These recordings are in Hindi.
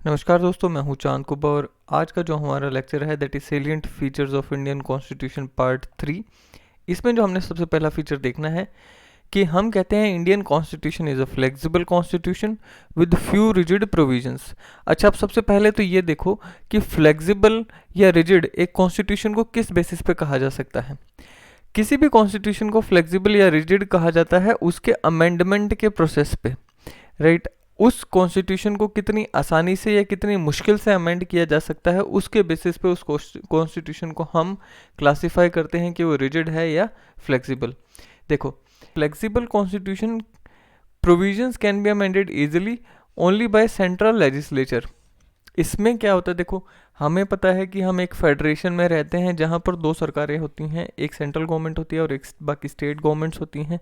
नमस्कार दोस्तों, मैं हूं चांद कुबा और आज का जो हमारा लेक्चर है that is salient features of Indian constitution part 3। इसमें जो हमने सबसे पहला फीचर देखना है कि हम कहते हैं Indian constitution is a flexible constitution with few rigid provisions. अच्छा, अब सबसे पहले तो ये देखो कि फ्लेक्सिबल या रिजिड एक कॉन्स्टिट्यूशन को किस बेसिस पे कहा जा सकता है। किसी भी कॉन्स्टिट्यूशन को फ्लेक्सिबल या रिजिड कहा जाता है उसके अमेंडमेंट के प्रोसेस पे, राइट। उस कॉन्स्टिट्यूशन को कितनी आसानी से या कितनी मुश्किल से अमेंड किया जा सकता है उसके बेसिस पे उस कॉन्स्टिट्यूशन को हम क्लासिफाई करते हैं कि वो रिजिड है या फ्लेक्सिबल। देखो, flexible constitution provisions can be amended easily only by central legislature. इसमें क्या होता है, देखो हमें पता है कि हम एक फेडरेशन में रहते हैं जहाँ पर दो सरकारें होती हैं, एक सेंट्रल गवर्नमेंट होती है और एक बाकी स्टेट गवर्नमेंट्स होती हैं।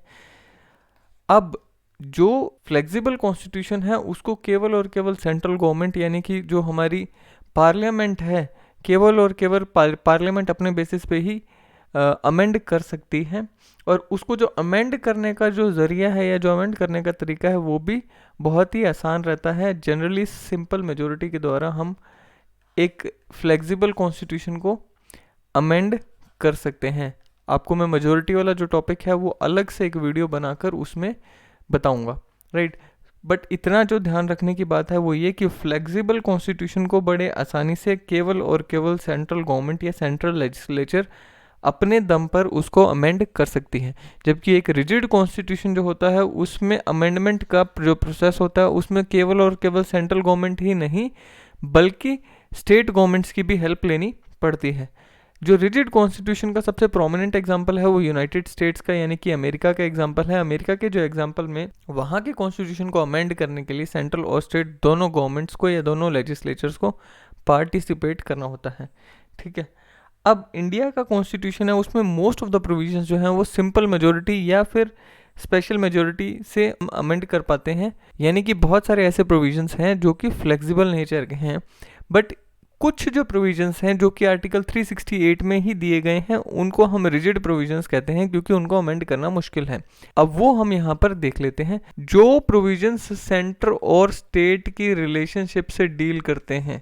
अब जो फ्लेक्सिबल कॉन्स्टिट्यूशन है उसको केवल और केवल सेंट्रल गवर्नमेंट यानी कि जो हमारी पार्लियामेंट है, केवल और केवल पार्लियामेंट अपने बेसिस पे ही अमेंड कर सकती है। और उसको जो अमेंड करने का जो ज़रिया है या जो अमेंड करने का तरीका है वो भी बहुत ही आसान रहता है। जनरली सिंपल मेजोरिटी के द्वारा हम एक फ्लेक्सिबल कॉन्स्टिट्यूशन को अमेंड कर सकते हैं। आपको मैं मेजोरिटी वाला जो टॉपिक है वो अलग से एक वीडियो बनाकर उसमें बताऊंगा, राइट। बट इतना जो ध्यान रखने की बात है वो ये कि फ्लेक्सिबल कॉन्स्टिट्यूशन को बड़े आसानी से केवल और केवल सेंट्रल गवर्नमेंट या सेंट्रल लेजिस्लेचर अपने दम पर उसको अमेंड कर सकती है। जबकि एक रिजिड कॉन्स्टिट्यूशन जो होता है उसमें अमेंडमेंट का जो प्रोसेस होता है उसमें केवल और केवल सेंट्रल गवर्नमेंट ही नहीं बल्कि स्टेट गवर्नमेंट्स की भी हेल्प लेनी पड़ती है। जो रिजिड कॉन्स्टिट्यूशन का सबसे प्रोमिनेंट एग्जांपल है वो यूनाइटेड स्टेट्स का यानी कि अमेरिका का एग्जांपल है। अमेरिका के जो एग्जांपल में वहाँ के कॉन्स्टिट्यूशन को अमेंड करने के लिए सेंट्रल और स्टेट दोनों गवर्नमेंट्स को या दोनों लेजिस्लेचर्स को पार्टिसिपेट करना होता है, ठीक है। अब इंडिया का कॉन्स्टिट्यूशन है उसमें मोस्ट ऑफ द प्रोविजंस जो हैं वो सिंपल मेजोरिटी या फिर स्पेशल मेजोरिटी से अमेंड कर पाते हैं, यानी कि बहुत सारे ऐसे प्रोविजंस हैं जो कि फ्लेक्सिबल नेचर के हैं। बट कुछ जो प्रोविजंस हैं जो कि आर्टिकल 368 में ही दिए गए हैं उनको हम रिजिड प्रोविजंस कहते हैं क्योंकि उनको अमेंड करना मुश्किल है। अब वो हम यहाँ पर देख लेते हैं। जो प्रोविजंस सेंटर और स्टेट की रिलेशनशिप से डील करते हैं,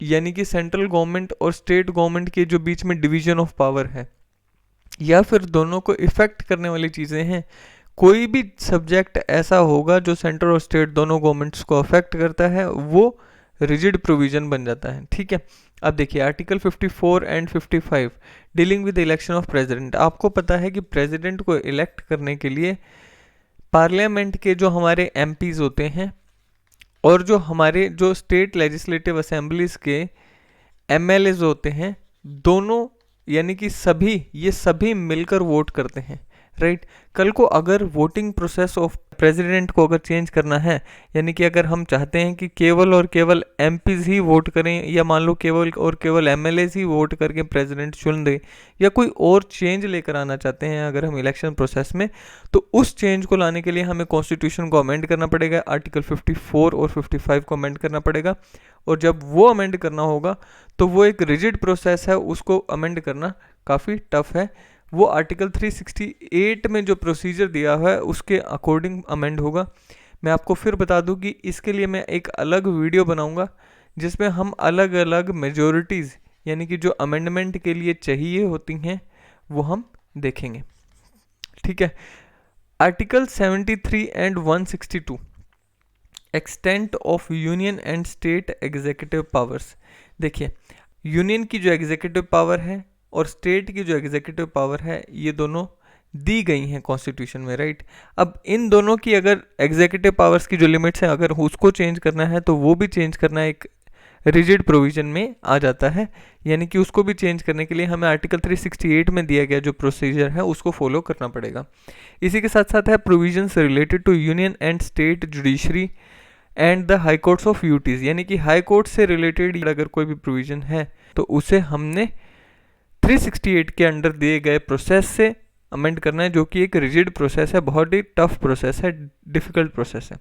यानी कि सेंट्रल गवर्नमेंट और स्टेट गवर्नमेंट के जो बीच में डिवीजन ऑफ पावर है या फिर दोनों को इफेक्ट करने वाली चीज़ें हैं, कोई भी सब्जेक्ट ऐसा होगा जो सेंटर और स्टेट दोनों गवर्नमेंट्स को अफेक्ट करता है वो रिजिड प्रोविजन बन जाता है, ठीक है। अब देखिए article 54 and 55 dealing with election of president. आपको पता है कि प्रेसिडेंट को इलेक्ट करने के लिए पार्लियामेंट के जो हमारे एमपीज होते हैं और जो हमारे जो स्टेट लेजिस्लेटिव असेंबलीज के एमएलएज होते हैं, दोनों यानी कि ये सभी मिलकर वोट करते हैं, राइट। कल को अगर वोटिंग प्रोसेस ऑफ प्रेसिडेंट को अगर चेंज करना है, यानी कि अगर हम चाहते हैं कि केवल और केवल एमपीज ही वोट करें या मान लो केवल और केवल एमएलएज ही वोट करके प्रेसिडेंट चुन दे या कोई और चेंज लेकर आना चाहते हैं अगर हम इलेक्शन प्रोसेस में, तो उस चेंज को लाने के लिए हमें कॉन्स्टिट्यूशन को अमेंड करना पड़ेगा। आर्टिकल 54 और 55 को अमेंड करना पड़ेगा और जब वो अमेंड करना होगा तो वो एक रिजिड प्रोसेस है, उसको अमेंड करना काफ़ी टफ है। वो आर्टिकल 368 में जो प्रोसीजर दिया हुआ है उसके अकॉर्डिंग अमेंड होगा। मैं आपको फिर बता दूं कि इसके लिए मैं एक अलग वीडियो बनाऊंगा जिसमें हम अलग अलग मेजॉरिटीज़ यानी कि जो अमेंडमेंट के लिए चाहिए होती हैं वो हम देखेंगे, ठीक है। Article 73 and 162 extent of union and state executive powers. देखिए, यूनियन की जो एग्जीक्यूटिव पावर है और स्टेट की जो एग्जीक्यूटिव पावर है ये दोनों दी गई हैं कॉन्स्टिट्यूशन में, राइट। अब इन दोनों की अगर एग्जीक्यूटिव पावर्स की जो लिमिट्स हैं अगर उसको चेंज करना है तो वो भी चेंज करना एक रिजिड प्रोविजन में आ जाता है, यानी कि उसको भी चेंज करने के लिए हमें आर्टिकल 368 में दिया गया जो प्रोसीजर है उसको फॉलो करना पड़ेगा। इसी के साथ साथ है provisions related to union and state judiciary and the high courts of UTs, यानी कि हाई कोर्ट से रिलेटेड अगर कोई भी प्रोविजन है तो उसे हमने 368 के अंडर दिए गए प्रोसेस से अमेंड करना है, जो कि एक रिजिड प्रोसेस है, बहुत ही टफ प्रोसेस है, डिफ़िकल्ट प्रोसेस है।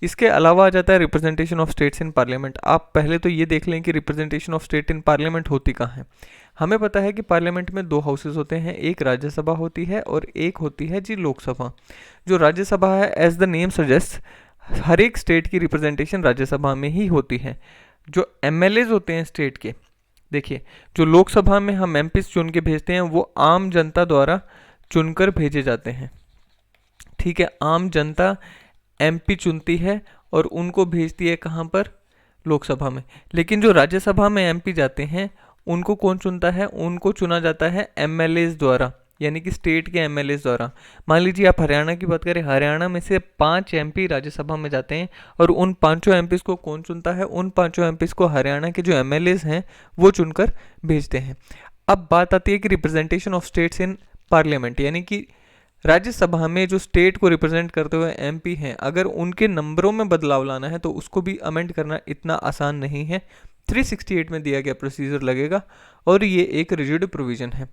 इसके अलावा आ जाता है representation of states in parliament. आप पहले तो ये देख लें कि representation of state in parliament होती कहाँ है। हमें पता है कि पार्लियामेंट में दो हाउसेज होते हैं, एक राज्यसभा होती है और एक होती है जी लोकसभा। जो राज्यसभा है एज द नेम सजेस्ट हर एक स्टेट की रिप्रेजेंटेशन राज्यसभा में ही होती है। जो एमएलएज होते हैं स्टेट के, देखिए जो लोकसभा में हम एमपीज चुन के भेजते हैं वो आम जनता द्वारा चुनकर भेजे जाते हैं। ठीक है, आम जनता एमपी चुनती है और उनको भेजती है कहाँ पर, लोकसभा में। लेकिन जो राज्यसभा में एमपी जाते हैं उनको कौन चुनता है, उनको चुना जाता है एमएलएज द्वारा, यानी कि स्टेट के एमएलएज द्वारा। मान लीजिए आप हरियाणा की बात करें, हरियाणा में से 5 एमपी राज्यसभा में जाते हैं और उन 5 एमपीज को कौन चुनता है, उन 5 एमपीज को हरियाणा के जो एमएलएज हैं वो चुनकर भेजते हैं। अब बात आती है कि representation of states in parliament, यानी कि राज्यसभा में जो स्टेट को रिप्रेजेंट करते हुए एमपी हैं, अगर उनके नंबरों में बदलाव लाना है तो उसको भी अमेंड करना इतना आसान नहीं है। 368 में दिया गया प्रोसीजर लगेगा और ये एक रिजिड प्रोविजन है।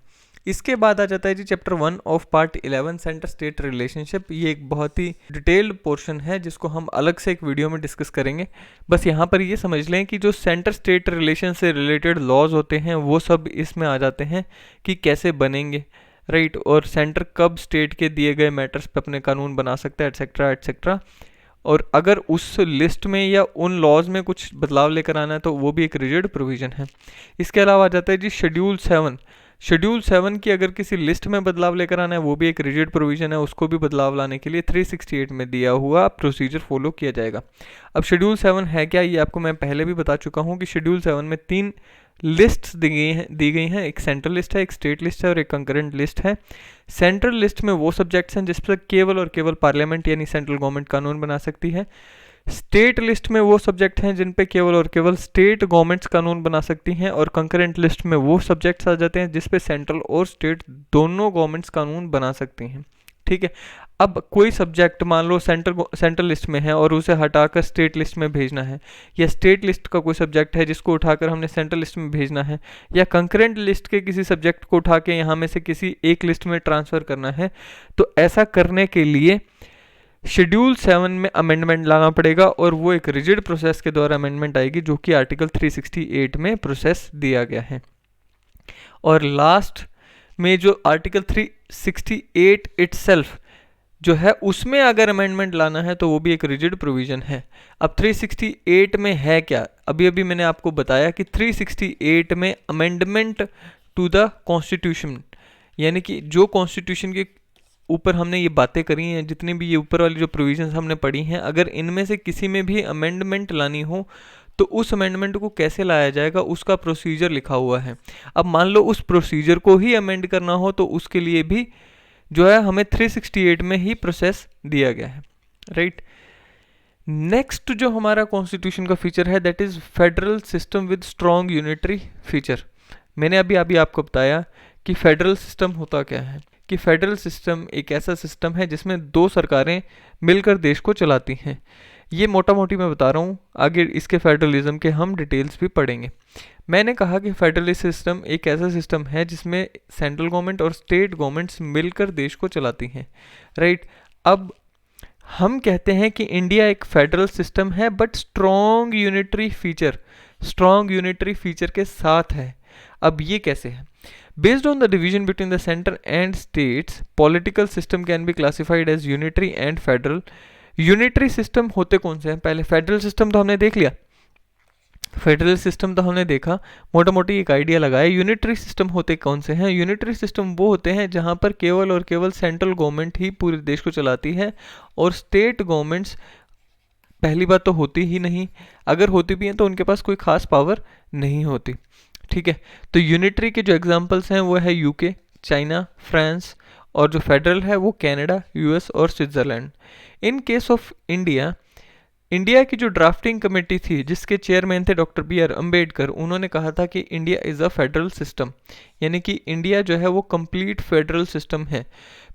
इसके बाद आ जाता है जी chapter 1 of part 11 centre state relationship. ये एक बहुत ही डिटेल्ड पोर्शन है जिसको हम अलग से एक वीडियो में डिस्कस करेंगे। बस यहाँ पर ये समझ लें कि जो सेंटर स्टेट रिलेशन से रिलेटेड लॉज होते हैं वो सब इसमें आ जाते हैं कि कैसे बनेंगे, राइट, और सेंटर कब स्टेट के दिए गए मैटर्स पे अपने कानून बना सकता है, एटसेट्रा एटसेट्रा। और अगर उस लिस्ट में या उन लॉज में कुछ बदलाव लेकर आना है तो वो भी एक रिजिड प्रोविजन है। इसके अलावा आ जाता है जी शेड्यूल 7। शेड्यूल 7 की अगर किसी लिस्ट में बदलाव लेकर आना है वो भी एक रिजिड प्रोविजन है, उसको भी बदलाव लाने के लिए 368 में दिया हुआ प्रोसीजर फॉलो किया जाएगा। अब शेड्यूल 7 है क्या, ये आपको मैं पहले भी बता चुका हूँ कि शेड्यूल 7 में 3 लिस्ट्स दी गई हैं, एक सेंट्रल लिस्ट है, एक स्टेट लिस्ट है और एक कंकरेंट लिस्ट है। सेंट्रल लिस्ट में वो सब्जेक्ट्स हैं जिस पर केवल और केवल पार्लियामेंट यानी सेंट्रल गवर्नमेंट कानून बना सकती है। स्टेट लिस्ट में वो सब्जेक्ट हैं जिन पे केवल और केवल स्टेट गवर्नमेंट्स कानून बना सकती हैं, और कंकरेंट लिस्ट में वो सब्जेक्ट्स आ जाते हैं जिस पे सेंट्रल और स्टेट दोनों गवर्नमेंट्स कानून बना सकती हैं। ठीक है, अब कोई सब्जेक्ट मान लो सेंट्रल लिस्ट में है और उसे हटाकर स्टेट लिस्ट में भेजना है, या स्टेट लिस्ट का कोई सब्जेक्ट है जिसको उठाकर हमने सेंट्रल लिस्ट में भेजना है, या कंकरेंट लिस्ट के किसी सब्जेक्ट को उठा के यहाँ में से किसी एक लिस्ट में ट्रांसफ़र करना है, तो ऐसा करने के लिए शेड्यूल 7 में अमेंडमेंट लाना पड़ेगा और वो एक रिजिड प्रोसेस के द्वारा अमेंडमेंट आएगी जो कि आर्टिकल 368 में प्रोसेस दिया गया है। और लास्ट में जो आर्टिकल 368 इटसेल्फ जो है उसमें अगर अमेंडमेंट लाना है तो वो भी एक रिजिड प्रोविजन है। अब 368 में है क्या, अभी अभी मैंने आपको बताया कि 368 में अमेंडमेंट टू द कॉन्स्टिट्यूशन, यानी कि जो कॉन्स्टिट्यूशन के ऊपर हमने ये बातें करी हैं, जितनी भी ये ऊपर वाली जो प्रोविजंस हमने पढ़ी हैं, अगर इनमें से किसी में भी अमेंडमेंट लानी हो तो उस अमेंडमेंट को कैसे लाया जाएगा उसका प्रोसीजर लिखा हुआ है। अब मान लो उस प्रोसीजर को ही अमेंड करना हो तो उसके लिए भी जो है हमें 368 में ही प्रोसेस दिया गया है, राइट। नेक्स्ट जो हमारा कॉन्स्टिट्यूशन का फीचर है that is federal system with strong unitary feature. मैंने अभी आपको बताया कि फेडरल सिस्टम होता क्या है, कि फेडरल सिस्टम एक ऐसा सिस्टम है जिसमें 2 सरकारें मिलकर देश को चलाती हैं। ये मोटा मोटी मैं बता रहा हूँ, आगे इसके फेडरलिज्म के हम डिटेल्स भी पढ़ेंगे। मैंने कहा कि फेडरलिस्ट सिस्टम एक ऐसा सिस्टम है जिसमें सेंट्रल गवर्नमेंट और स्टेट गवर्नमेंट्स मिलकर देश को चलाती हैं, राइट। अब हम कहते हैं कि इंडिया एक फेडरल सिस्टम है बट स्ट्रॉन्ग यूनिटरी फीचर के साथ है। अब ये कैसे है? Based on the division between the center and states, political system can be classified as unitary and federal. Unitary system होते कौन से हैं? पहले फेडरल सिस्टम तो हमने देख लिया, फेडरल सिस्टम तो हमने देखा, मोटा मोटी एक आइडिया लगाया। यूनिटरी सिस्टम होते कौन से हैं? यूनिटरी सिस्टम वो होते हैं जहां पर केवल और केवल सेंट्रल गवर्नमेंट ही पूरे देश को चलाती है और स्टेट गवर्नमेंट्स पहली बात तो होती ही नहीं, अगर होती भी हैं तो उनके पास कोई खास पावर नहीं होती। ठीक है, तो यूनिटरी के जो एग्जांपल्स हैं वो है यूके, चाइना, फ्रांस, और जो फेडरल है वो कनाडा, यूएस और Switzerland. In case of India की जो ड्राफ्टिंग कमेटी थी जिसके चेयरमैन थे डॉक्टर बी आर अम्बेडकर, उन्होंने कहा था कि India is a federal system, यानी कि इंडिया जो है वो कंप्लीट फेडरल सिस्टम है।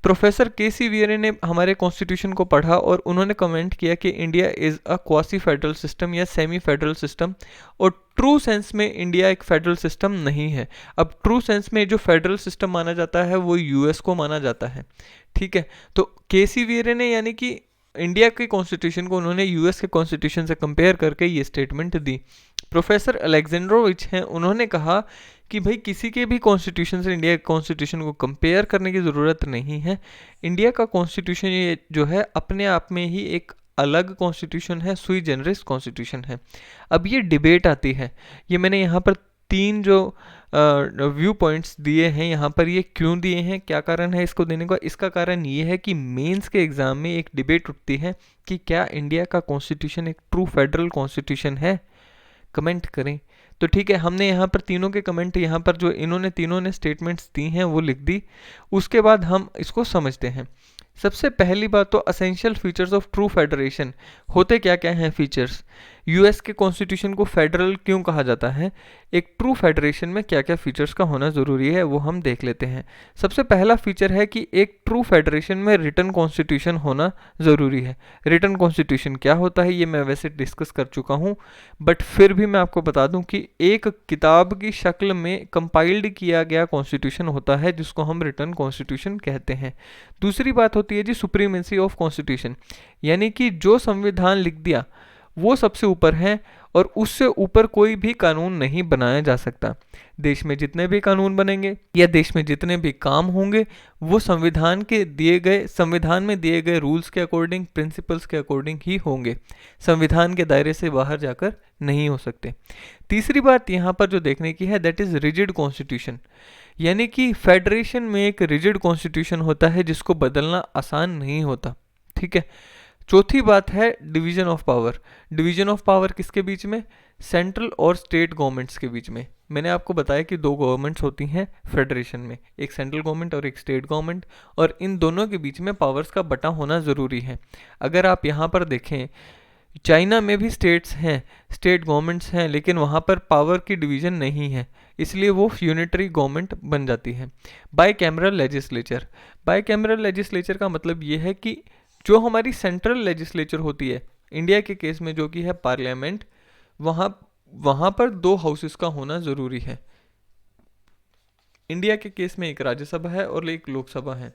Professor K C. वीरे ने हमारे कॉन्स्टिट्यूशन को पढ़ा और उन्होंने कमेंट किया कि India is a quasi federal system या सेमी फेडरल सिस्टम, और ट्रू सेंस में इंडिया एक फेडरल सिस्टम नहीं है। अब ट्रू सेंस में जो फेडरल सिस्टम माना जाता है वो यूएस को माना जाता है। ठीक है, तो के.सी. वीरे ने यानी कि इंडिया के कॉन्स्टिट्यूशन को उन्होंने यूएस के कॉन्स्टिट्यूशन से कंपेयर करके ये स्टेटमेंट दी। प्रोफेसर अलेक्जेंड्रोविच हैं, उन्होंने कहा कि भाई किसी के भी कॉन्स्टिट्यूशन से इंडिया के कॉन्स्टिट्यूशन को कंपेयर करने की ज़रूरत नहीं है। इंडिया का कॉन्स्टिट्यूशन ये जो है अपने आप में ही एक अलग कॉन्स्टिट्यूशन है, सुई जनरस कॉन्स्टिट्यूशन है। अब ये डिबेट आती है, ये मैंने यहाँ पर 3 जो व्यू पॉइंट्स दिए हैं यहाँ पर, ये क्यों दिए हैं, क्या कारण है इसको देने का। इसका कारण ये है कि मेंस के एग्ज़ाम में एक डिबेट उठती है कि क्या इंडिया का कॉन्स्टिट्यूशन एक ट्रू फेडरल कॉन्स्टिट्यूशन है। कमेंट करें। तो ठीक है, हमने यहाँ पर तीनों के कमेंट, यहाँ पर जो इन्होंने तीनों ने स्टेटमेंट्स दी हैं वो लिख दी। उसके बाद हम इसको समझते हैं। सबसे पहली बात तो essential features of true federation होते क्या क्या हैं फीचर्स। यूएस के कॉन्स्टिट्यूशन को फेडरल क्यों कहा जाता है, एक ट्रू फेडरेशन में क्या क्या फीचर्स का होना ज़रूरी है वो हम देख लेते हैं। सबसे पहला फीचर है कि एक ट्रू फेडरेशन में रिटन कॉन्स्टिट्यूशन होना ज़रूरी है। रिटन कॉन्स्टिट्यूशन क्या होता है ये मैं वैसे डिस्कस कर चुका हूँ, बट फिर भी मैं आपको बता दूं कि एक किताब की शक्ल में कंपाइल्ड किया गया कॉन्स्टिट्यूशन होता है जिसको हम रिटन कॉन्स्टिट्यूशन कहते हैं। दूसरी बात होती है जी सुप्रीमेंसी ऑफ कॉन्स्टिट्यूशन, यानी कि जो संविधान लिख दिया वो सबसे ऊपर है और उससे ऊपर कोई भी कानून नहीं बनाया जा सकता। देश में जितने भी कानून बनेंगे या देश में जितने भी काम होंगे वो संविधान में दिए गए रूल्स के अकॉर्डिंग, प्रिंसिपल्स के अकॉर्डिंग ही होंगे, संविधान के दायरे से बाहर जाकर नहीं हो सकते। तीसरी बात यहाँ पर जो देखने की है दैट इज रिजिड कॉन्स्टिट्यूशन, यानी कि फेडरेशन में एक रिजिड कॉन्स्टिट्यूशन होता है जिसको बदलना आसान नहीं होता। ठीक है। चौथी बात है division of power. Division of power किसके बीच में, सेंट्रल और स्टेट गवर्नमेंट्स के बीच में। मैंने आपको बताया कि 2 गवर्नमेंट्स होती हैं फेडरेशन में, एक सेंट्रल गवर्नमेंट और एक स्टेट गवर्नमेंट, और इन दोनों के बीच में पावर्स का बटा होना ज़रूरी है। अगर आप यहाँ पर देखें, चाइना में भी स्टेट्स हैं, स्टेट गवर्नमेंट्स हैं, लेकिन वहाँ पर पावर की डिवीज़न नहीं है, इसलिए वो यूनिटरी गवर्नमेंट बन जाती है। By cameral legislature. By cameral legislature का मतलब ये है कि जो हमारी सेंट्रल लेजिस्लेचर होती है इंडिया के केस में, जो कि है पार्लियामेंट, वहाँ पर 2 हाउसेस का होना ज़रूरी है। इंडिया के केस में एक राज्यसभा है और एक लोकसभा है।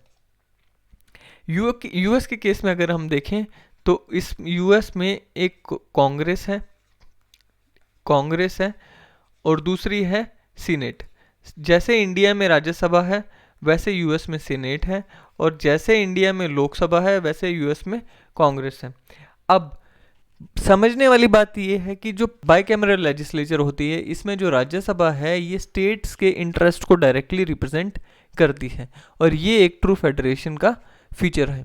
यूएस के केस में अगर हम देखें तो इस यूएस में एक कांग्रेस है और दूसरी है सीनेट। जैसे इंडिया में राज्यसभा है वैसे यूएस में सीनेट है, और जैसे इंडिया में लोकसभा है वैसे यूएस में कांग्रेस है। अब समझने वाली बात यह है कि जो बाइकैमरल लेजिस्लेचर होती है इसमें जो राज्यसभा है ये स्टेट्स के इंटरेस्ट को डायरेक्टली रिप्रेजेंट करती है, और ये एक ट्रू फेडरेशन का फीचर है।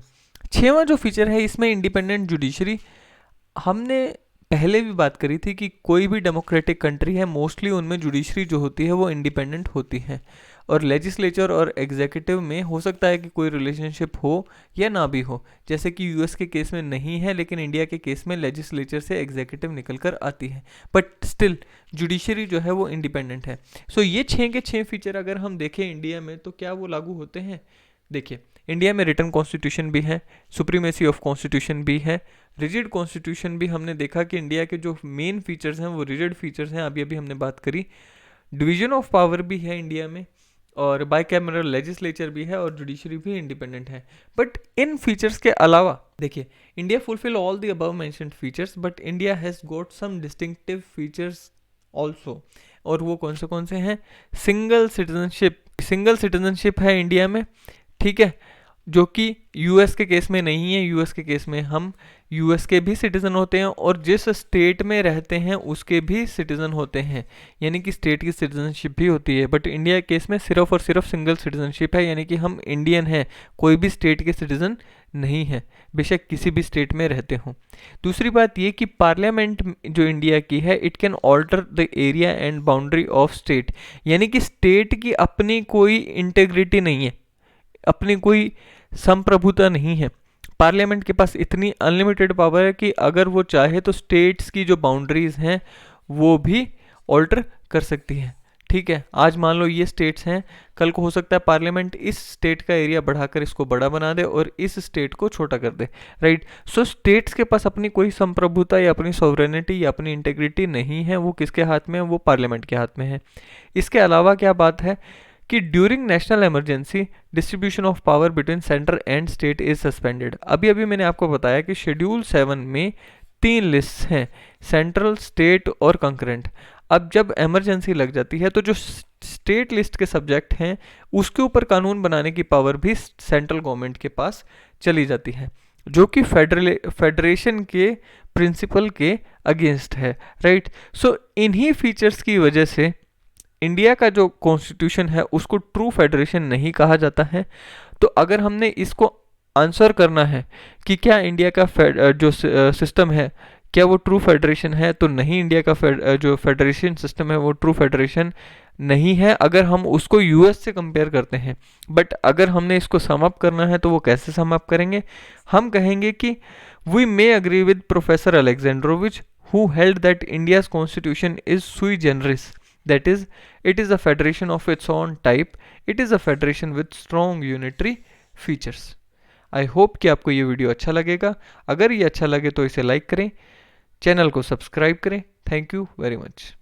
6वां जो फीचर है इसमें इंडिपेंडेंट जुडिशरी। हमने पहले भी बात करी थी कि कोई भी डेमोक्रेटिक कंट्री है मोस्टली उनमें जुडिशरी जो होती है वो इंडिपेंडेंट होती है, और लेजिस्लेचर और एग्जीक्यूटिव में हो सकता है कि कोई रिलेशनशिप हो या ना भी हो, जैसे कि यूएस के केस में नहीं है, लेकिन इंडिया के केस में लेजिस्लेचर से एग्जीक्यूटिव निकल कर आती है, बट स्टिल जुडिशरी जो है वो इंडिपेंडेंट है। सो ये 6 के 6 फीचर अगर हम देखें इंडिया में तो क्या वो लागू होते हैं। देखिए, इंडिया में रिटन कॉन्स्टिट्यूशन भी है, सुप्रीमेसी ऑफ कॉन्स्टिट्यूशन भी है, रिजिड कॉन्स्टिट्यूशन भी। हमने देखा कि इंडिया के जो मेन फीचर्स हैं वो रिजिड फीचर्स हैं, अभी हमने बात करी। डिवीजन ऑफ पावर भी है इंडिया में, और बाइकैमरल लेजिस्लेचर भी है, और जुडिशरी भी इंडिपेंडेंट है। बट इन फीचर्स के अलावा देखिए, India fulfil all the above mentioned features, but India has got some distinctive features also. और वो कौन से हैं। सिंगल सिटीजनशिप है इंडिया में, ठीक है, जो कि यूएस के केस में नहीं है। यूएस के केस में हम यूएस के भी सिटीज़न होते हैं और जिस स्टेट में रहते हैं उसके भी सिटीज़न होते हैं, यानी कि स्टेट की सिटीजनशिप भी होती है। बट इंडिया के केस में सिर्फ और सिर्फ सिंगल सिटीजनशिप है, यानी कि हम इंडियन हैं, कोई भी स्टेट के सिटीज़न नहीं है, बेशक किसी भी स्टेट में रहते हों। दूसरी बात ये कि पार्लियामेंट जो इंडिया की है it can alter the area and boundary of state, यानी कि स्टेट की अपनी कोई इंटेग्रिटी नहीं है, अपनी कोई संप्रभुता नहीं है। पार्लियामेंट के पास इतनी अनलिमिटेड पावर है कि अगर वो चाहे तो स्टेट्स की जो बाउंड्रीज हैं वो भी ऑल्टर कर सकती है। ठीक है, आज मान लो ये स्टेट्स हैं, कल को हो सकता है पार्लियामेंट इस स्टेट का एरिया बढ़ाकर इसको बड़ा बना दे और इस स्टेट को छोटा कर दे, राइट। सो स्टेट्स के पास अपनी कोई संप्रभुता या अपनी सॉवरेनिटी या अपनी इंटेग्रिटी नहीं है, वो किसके हाथ में है, वो पार्लियामेंट के हाथ में है। इसके अलावा क्या बात है कि during national emergency distribution of power between centre and state is suspended. अभी मैंने आपको बताया कि शेड्यूल 7 में 3 लिस्ट हैं, सेंट्रल, स्टेट और कंकरेंट। अब जब इमरजेंसी लग जाती है तो जो स्टेट लिस्ट के सब्जेक्ट हैं उसके ऊपर कानून बनाने की पावर भी सेंट्रल गवर्नमेंट के पास चली जाती है। जो कि फेडरेशन के प्रिंसिपल के अगेंस्ट है, राइट। सो इन्हीं फीचर्स की वजह से इंडिया का जो कॉन्स्टिट्यूशन है उसको ट्रू फेडरेशन नहीं कहा जाता है। तो अगर हमने इसको आंसर करना है कि क्या इंडिया का जो सिस्टम है क्या वो ट्रू फेडरेशन है, तो नहीं, इंडिया का जो फेडरेशन सिस्टम है वो ट्रू फेडरेशन नहीं है अगर हम उसको यूएस से कंपेयर करते हैं। बट अगर हमने इसको सम अप करना है तो वो कैसे सम अप करेंगे, हम कहेंगे कि we may agree with professor Alexandrowicz who held that India's constitution is sui generis, that is, it is a federation of its own type, it is a federation with strong unitary features. I hope कि आपको ये वीडियो अच्छा लगेगा। अगर ये अच्छा लगे तो इसे लाइक करें, चैनल को सब्सक्राइब करें। Thank you very much.